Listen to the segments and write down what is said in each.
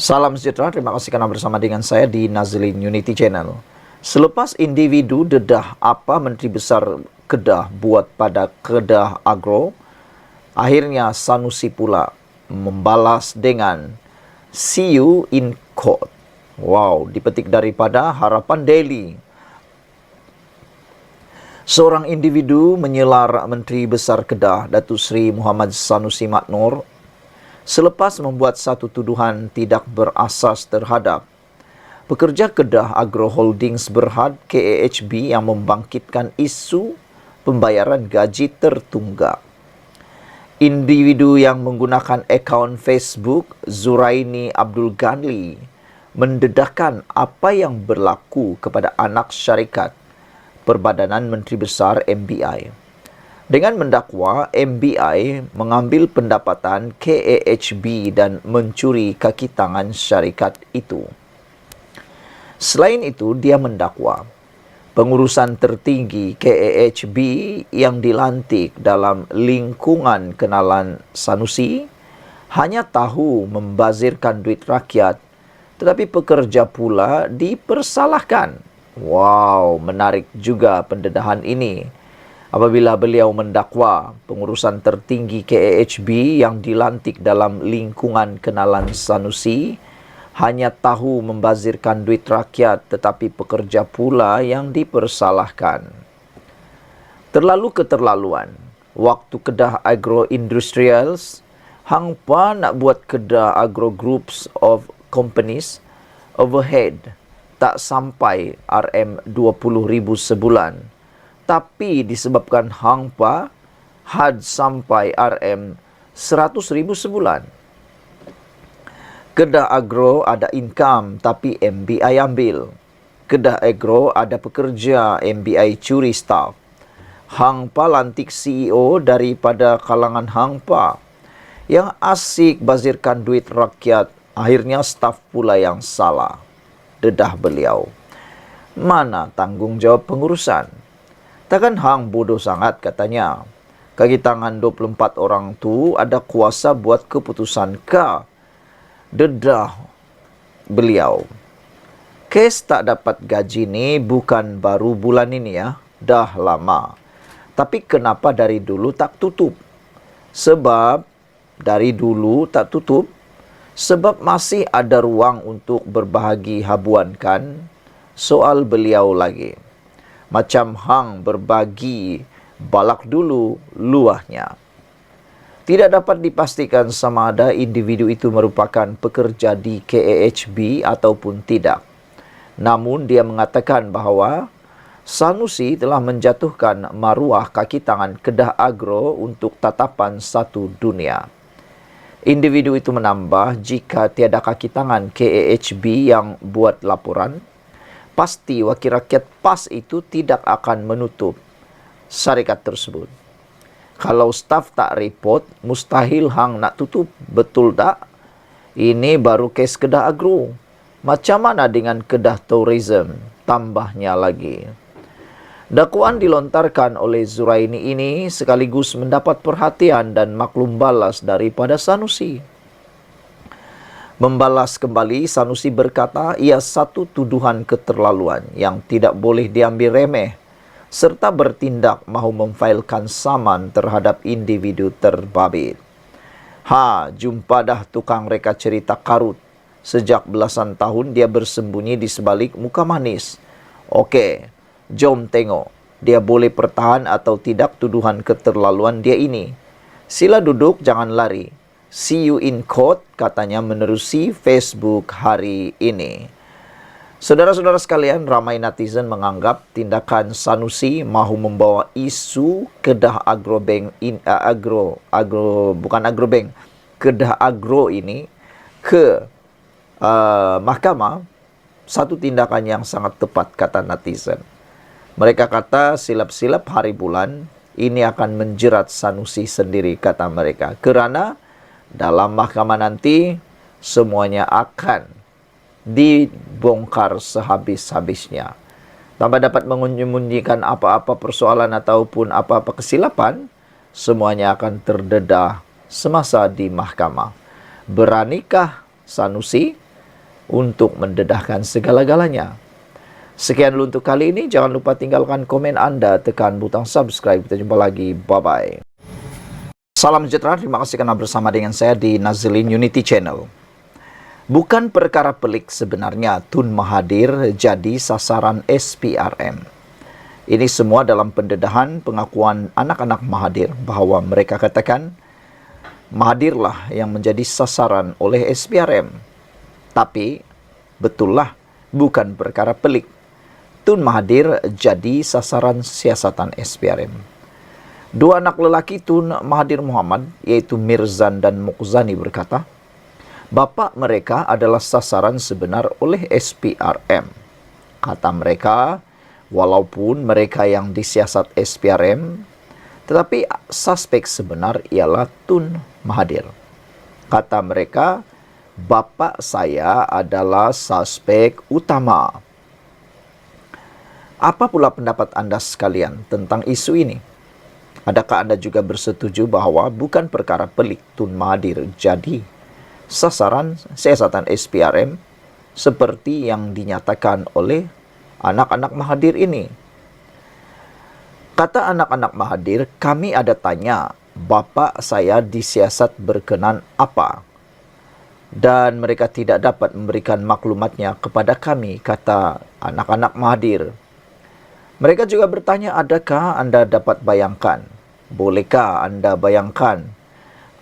Salam sejahtera, terima kasih karena bersama dengan saya di Nazlin Unity Channel. Selepas individu dedah apa Menteri Besar Kedah buat pada Kedah Agro, akhirnya Sanusi pula membalas dengan "See you in court". Wow, dipetik daripada Harapan Daily. Seorang individu menyelar Menteri Besar Kedah, Datuk Seri Muhammad Sanusi Maknor, selepas membuat satu tuduhan tidak berasas terhadap pekerja Kedah Agro Holdings Berhad KAHB yang membangkitkan isu pembayaran gaji tertunggak. Individu yang menggunakan akaun Facebook Zuraini Abdul Ganli mendedahkan apa yang berlaku kepada anak syarikat Perbadanan Menteri Besar MBI. Dengan mendakwa MBI mengambil pendapatan KAHB dan mencuri kaki tangan syarikat itu. Selain itu, dia mendakwa pengurusan tertinggi KAHB yang dilantik dalam lingkungan kenalan Sanusi hanya tahu membazirkan duit rakyat, tetapi pekerja pula dipersalahkan. Wow, menarik juga pendedahan ini. Apabila beliau mendakwa pengurusan tertinggi KAHB yang dilantik dalam lingkungan kenalan Sanusi hanya tahu membazirkan duit rakyat, tetapi pekerja pula yang dipersalahkan. Terlalu keterlaluan. Waktu Kedah Agro Industrials, hang pa nak buat Kedah Agro Groups of Companies overhead tak sampai RM20,000 sebulan. Tapi disebabkan hang pa had sampai RM100,000 sebulan. Kedah Agro ada income tapi MBI ambil. Kedah Agro ada pekerja, MBI curi staff. Hang pa lantik CEO daripada kalangan hang pa yang asyik bazirkan duit rakyat, akhirnya staf pula yang salah. Dedah beliau. Mana tanggungjawab pengurusan? Takkan hang bodoh sangat katanya. Kaki tangan 24 orang tu ada kuasa buat keputusan ka. Dedah beliau. Kes tak dapat gaji ni bukan baru bulan ini ya. Dah lama. Tapi kenapa dari dulu tak tutup? Sebab dari dulu tak tutup. Sebab masih ada ruang untuk berbahagi habuan kan? Soal beliau lagi. Macam hang berbagi balak dulu luahnya. Tidak dapat dipastikan sama ada individu itu merupakan pekerja di KAHB ataupun tidak. Namun dia mengatakan bahawa Sanusi telah menjatuhkan maruah kaki tangan Kedah Agro untuk tatapan satu dunia. Individu itu menambah, jika tiada kaki tangan KAHB yang buat laporan, pasti wakil rakyat PAS itu tidak akan menutup syarikat tersebut. Kalau staf tak report, mustahil hang nak tutup. Betul tak? Ini baru kes Kedah Agro. Macam mana dengan Kedah Tourism? Tambahnya lagi. Dakwaan dilontarkan oleh Zuraini ini sekaligus mendapat perhatian dan maklum balas daripada Sanusi. Membalas kembali, Sanusi berkata ia satu tuduhan keterlaluan yang tidak boleh diambil remeh serta bertindak mahu memfailkan saman terhadap individu terbabit. Jumpa dah tukang reka cerita karut. Sejak belasan tahun dia bersembunyi di sebalik muka manis. Okey, jom tengok dia boleh pertahan atau tidak tuduhan keterlaluan dia ini. Sila duduk, jangan lari. See you in court, katanya menerusi Facebook hari ini. Saudara-saudara sekalian, ramai netizen menganggap tindakan Sanusi mahu membawa isu Kedah Agrobank Kedah Agro ini ke mahkamah, satu tindakan yang sangat tepat kata netizen. Mereka kata silap-silap hari bulan ini akan menjerat Sanusi sendiri, kata mereka. Kerana dalam mahkamah nanti semuanya akan dibongkar sehabis-habisnya. Tanpa dapat menyembunyikan apa-apa persoalan ataupun apa-apa kesilapan, semuanya akan terdedah semasa di mahkamah. Beranikah Sanusi untuk mendedahkan segala-galanya. Sekian dulu untuk kali ini. Jangan lupa tinggalkan komen Anda, tekan butang subscribe. Kita jumpa lagi. Bye-bye. Salam sejahtera. Terima kasih karena bersama dengan saya di Nazilin Unity Channel. Bukan perkara pelik sebenarnya Tun Mahathir jadi sasaran SPRM. Ini semua dalam pendedahan pengakuan anak-anak Mahathir bahawa mereka katakan Mahathirlah yang menjadi sasaran oleh SPRM. Tapi betullah bukan perkara pelik. Tun Mahathir jadi sasaran siasatan SPRM. Dua anak lelaki Tun Mahathir Mohamad, yaitu Mirzan dan Muqzani, berkata, bapa mereka adalah sasaran sebenar oleh SPRM. Kata mereka, walaupun mereka yang disiasat SPRM, tetapi suspek sebenar ialah Tun Mahathir. Kata mereka, bapa saya adalah suspek utama. Apa pula pendapat Anda sekalian tentang isu ini? Adakah Anda juga bersetuju bahawa bukan perkara pelik Tun Mahathir jadi sasaran siasatan SPRM seperti yang dinyatakan oleh anak-anak Mahathir ini? Kata anak-anak Mahathir, kami ada tanya, bapa saya disiasat berkenan apa? Dan mereka tidak dapat memberikan maklumatnya kepada kami, kata anak-anak Mahathir. Mereka juga bertanya, adakah Anda dapat bayangkan? Bolehkah Anda bayangkan?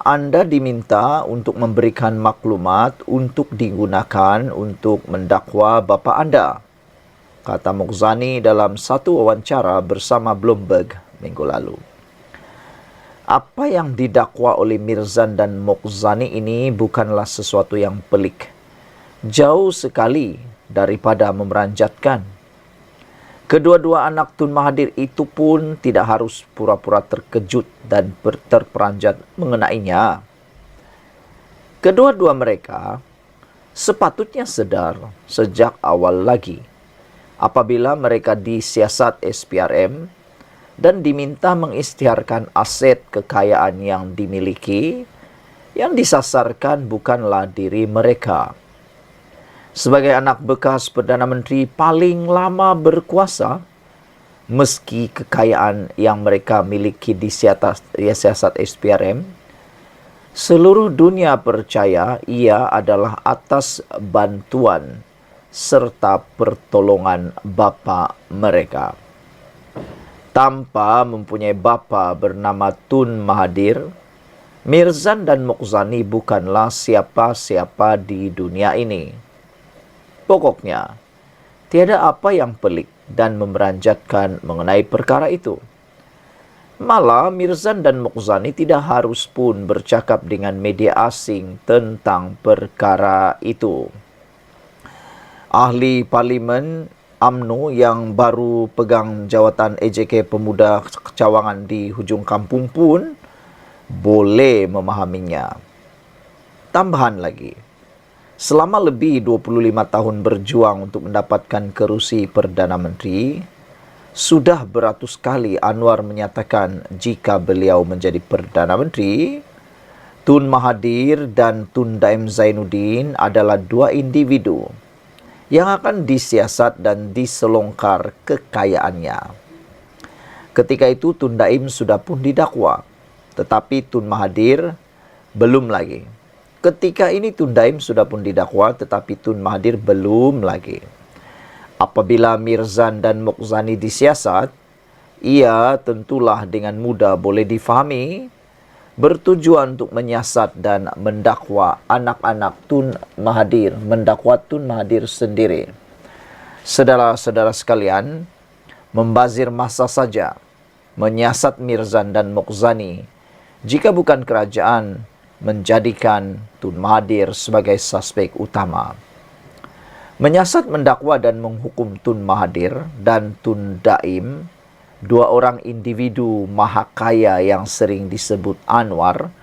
Anda diminta untuk memberikan maklumat untuk digunakan untuk mendakwa bapa Anda, kata Muqzani dalam satu wawancara bersama Bloomberg minggu lalu. Apa yang didakwa oleh Mirzan dan Muqzani ini bukanlah sesuatu yang pelik. Jauh sekali daripada memeranjatkan. Kedua-dua anak Tun Mahathir itu pun tidak harus pura-pura terkejut dan terperanjat mengenainya. Kedua-dua mereka sepatutnya sedar sejak awal lagi apabila mereka disiasat SPRM dan diminta mengisytiharkan aset kekayaan yang dimiliki, yang disasarkan bukanlah diri mereka. Sebagai anak bekas Perdana Menteri paling lama berkuasa, meski kekayaan yang mereka miliki disiasat SPRM, seluruh dunia percaya ia adalah atas bantuan serta pertolongan bapa mereka. Tanpa mempunyai bapa bernama Tun Mahathir, Mirzan dan Muqzani bukanlah siapa-siapa di dunia ini. Pokoknya, tiada apa yang pelik dan memeranjatkan mengenai perkara itu. Malah Mirzan dan Muqzani tidak harus pun bercakap dengan media asing tentang perkara itu. Ahli Parlimen UMNO yang baru pegang jawatan AJK Pemuda Cawangan di hujung kampung pun boleh memahaminya. Tambahan lagi, selama lebih 25 tahun berjuang untuk mendapatkan kerusi Perdana Menteri, sudah beratus kali Anwar menyatakan jika beliau menjadi Perdana Menteri, Tun Mahathir dan Tun Daim Zainuddin adalah dua individu yang akan disiasat dan diselongkar kekayaannya. Ketika itu Tun Daim sudah pun didakwa, tetapi Tun Mahathir belum lagi. Ketika ini Tun Daim sudah pun didakwa, tetapi Tun Mahathir belum lagi. Apabila Mirzan dan Muqzani disiasat, ia tentulah dengan mudah boleh difahami bertujuan untuk menyiasat dan mendakwa anak-anak Tun Mahathir, mendakwa Tun Mahathir sendiri. Saudara-saudara sekalian, membazir masa saja, menyiasat Mirzan dan Muqzani, jika bukan kerajaan menjadikan Tun Mahathir sebagai suspek utama. Menyiasat, mendakwa dan menghukum Tun Mahathir dan Tun Daim, dua orang individu maha kaya yang sering disebut Anwar,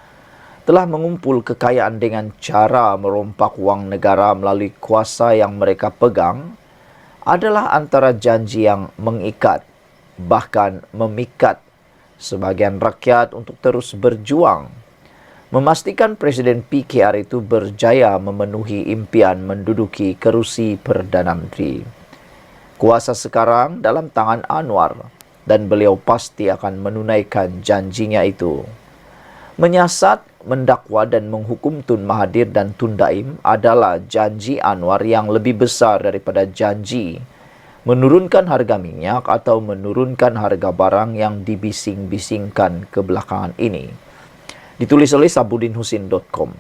telah mengumpul kekayaan dengan cara merompak wang negara melalui kuasa yang mereka pegang, adalah antara janji yang mengikat, bahkan memikat sebagian rakyat untuk terus berjuang, memastikan Presiden PKR itu berjaya memenuhi impian menduduki kerusi Perdana Menteri. Kuasa sekarang dalam tangan Anwar dan beliau pasti akan menunaikan janjinya itu. Menyiasat, mendakwa dan menghukum Tun Mahathir dan Tun Daim adalah janji Anwar yang lebih besar daripada janji menurunkan harga minyak atau menurunkan harga barang yang dibising-bisingkan kebelakangan ini. Ditulis oleh sabudinhusin.com.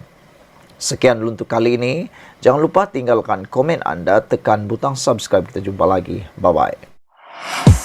Sekian dulu untuk kali ini. Jangan lupa tinggalkan komen Anda, tekan butang subscribe. Kita jumpa lagi. Bye-bye.